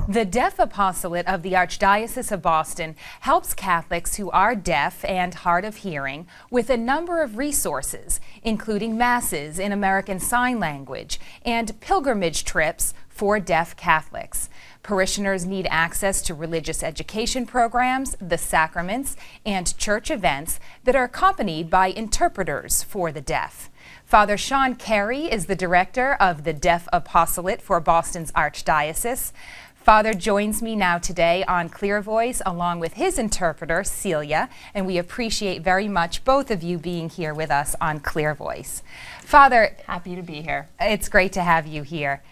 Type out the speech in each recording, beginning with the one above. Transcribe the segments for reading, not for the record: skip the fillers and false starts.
The Deaf Apostolate of the Archdiocese of Boston helps Catholics who are deaf and hard of hearing with a number of resources, including masses in American Sign Language and pilgrimage trips for deaf Catholics. Parishioners need access to religious education programs, the sacraments, and church events that are accompanied by interpreters for the deaf. Father Shawn Carey is the director of the Deaf Apostolate for Boston's Archdiocese. Father joins me now today on ClearVoice along with his interpreter, Celia, and we appreciate very much both of you being here with us on ClearVoice. Father, happy to be here. It's great to have you here.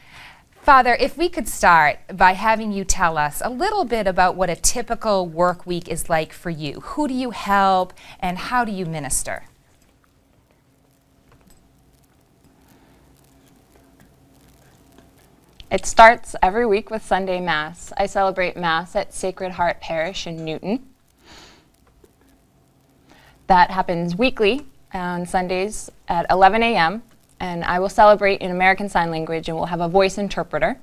Father, if we could start by having you tell us a little bit about what a typical work week is like for you. Who do you help and how do you minister? It starts every week with Sunday Mass. I celebrate Mass at Sacred Heart Parish in Newton. That happens weekly on Sundays at 11 a.m. and I will celebrate in American Sign Language and we'll have a voice interpreter.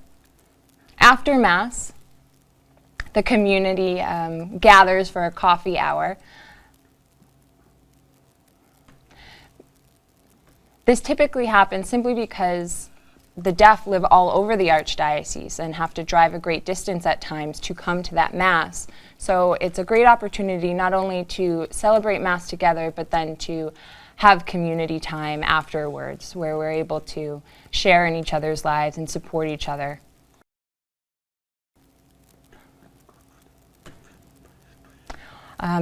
After Mass, the community gathers for a coffee hour. This typically happens simply because the deaf live all over the Archdiocese and have to drive a great distance at times to come to that Mass. So it's a great opportunity not only to celebrate Mass together, but then to have community time afterwards where we're able to share in each other's lives and support each other.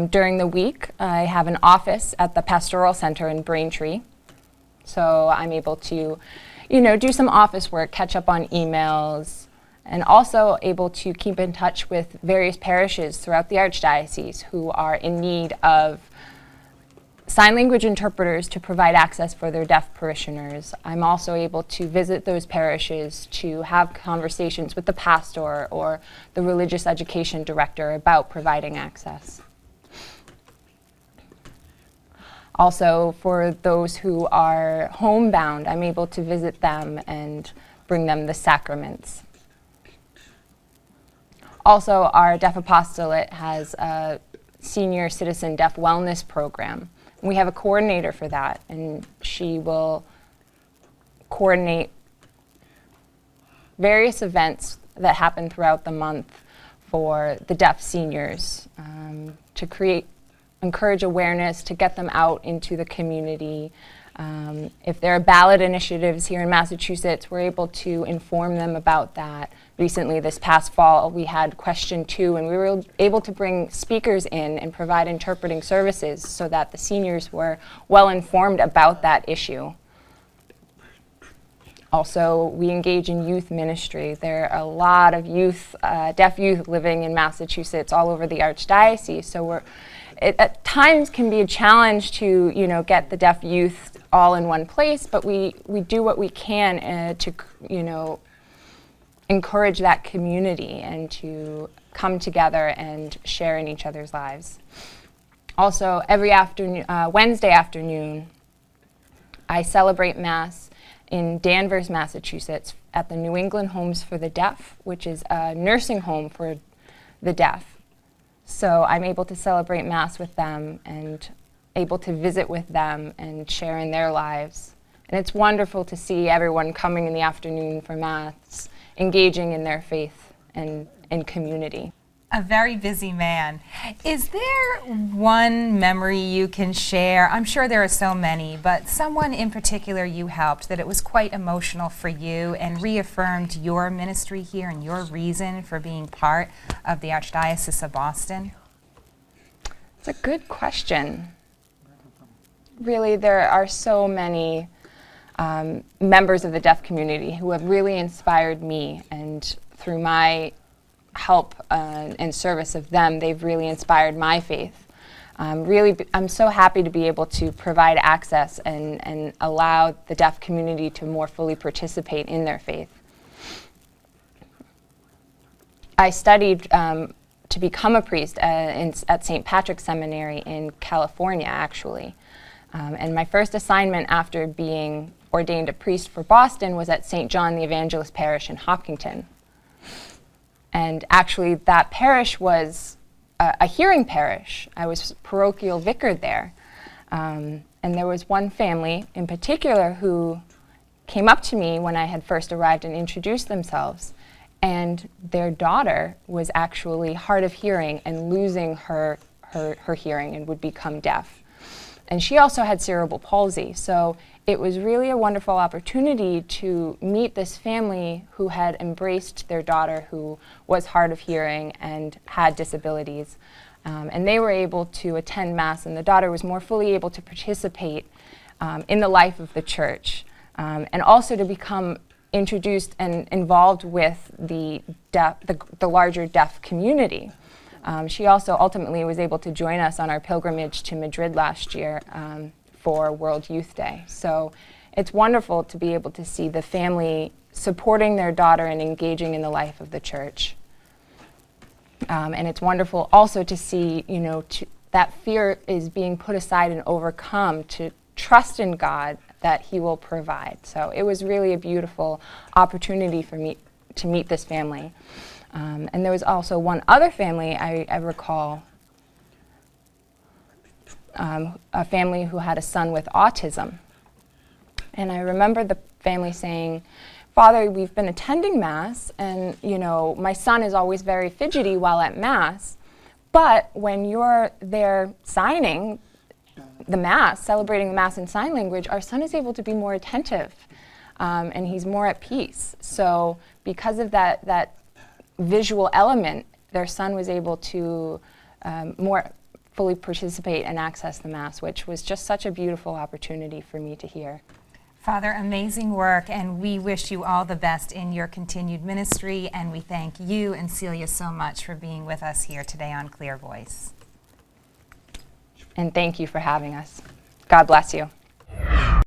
During the week, I have an office at the Pastoral Center in Braintree. So I'm able to do some office work, catch up on emails, and also able to keep in touch with various parishes throughout the Archdiocese who are in need of sign language interpreters to provide access for their deaf parishioners. I'm also able to visit those parishes to have conversations with the pastor or the religious education director about providing access. Also, for those who are homebound, I'm able to visit them and bring them the sacraments. Also, our Deaf Apostolate has a senior citizen deaf wellness program. We have a coordinator for that, and she will coordinate various events that happen throughout the month for the deaf seniors to encourage awareness, to get them out into the community. If there are ballot initiatives here in Massachusetts, we're able to inform them about that. Recently, this past fall, we had Question 2, and we were able to bring speakers in and provide interpreting services so that the seniors were well informed about that issue. Also, we engage in youth ministry. There are a lot of youth, deaf youth living in Massachusetts all over the Archdiocese, so it at times can be a challenge to get the deaf youth all in one place, but we do what we can to encourage that community and to come together and share in each other's lives. Also, every afternoon, Wednesday afternoon, I celebrate Mass in Danvers, Massachusetts at the New England Homes for the Deaf, which is a nursing home for the deaf. So I'm able to celebrate Mass with them and able to visit with them and share in their lives. And it's wonderful to see everyone coming in the afternoon for Mass, engaging in their faith and community. A very busy man. Is there one memory you can share? I'm sure there are so many, but someone in particular you helped that it was quite emotional for you and reaffirmed your ministry here and your reason for being part of the Archdiocese of Boston? It's a good question. Really, there are so many members of the deaf community who have really inspired me, and through my help and service of them, they've really inspired my faith. I'm so happy to be able to provide access and allow the deaf community to more fully participate in their faith. I studied to become a priest at St. Patrick's Seminary in California, actually. And my first assignment after being ordained a priest for Boston was at St. John the Evangelist Parish in Hopkinton. And actually, that parish was a hearing parish. I was parochial vicar there. And there was one family in particular who came up to me when I had first arrived and introduced themselves. And their daughter was actually hard of hearing and losing her hearing and would become deaf. And she also had cerebral palsy. So it was really a wonderful opportunity to meet this family who had embraced their daughter who was hard of hearing and had disabilities. And they were able to attend Mass, and the daughter was more fully able to participate in the life of the church, and also to become introduced and involved with the larger deaf community. She also ultimately was able to join us on our pilgrimage to Madrid last year for World Youth Day. So it's wonderful to be able to see the family supporting their daughter and engaging in the life of the church. And it's wonderful also to see, that fear is being put aside and overcome, to trust in God that He will provide. So it was really a beautiful opportunity for me to meet this family. And there was also one other family I recall, a family who had a son with autism. And I remember the family saying, "Father, we've been attending Mass, and my son is always very fidgety while at Mass, but when you're there signing the Mass, celebrating the Mass in sign language, our son is able to be more attentive, and he's more at peace." So because of that visual element, their son was able to more fully participate and access the Mass, which was just such a beautiful opportunity for me to hear. Father, amazing work, and we wish you all the best in your continued ministry, and we thank you and Celia so much for being with us here today on ClearVoice. And thank you for having us. God bless you.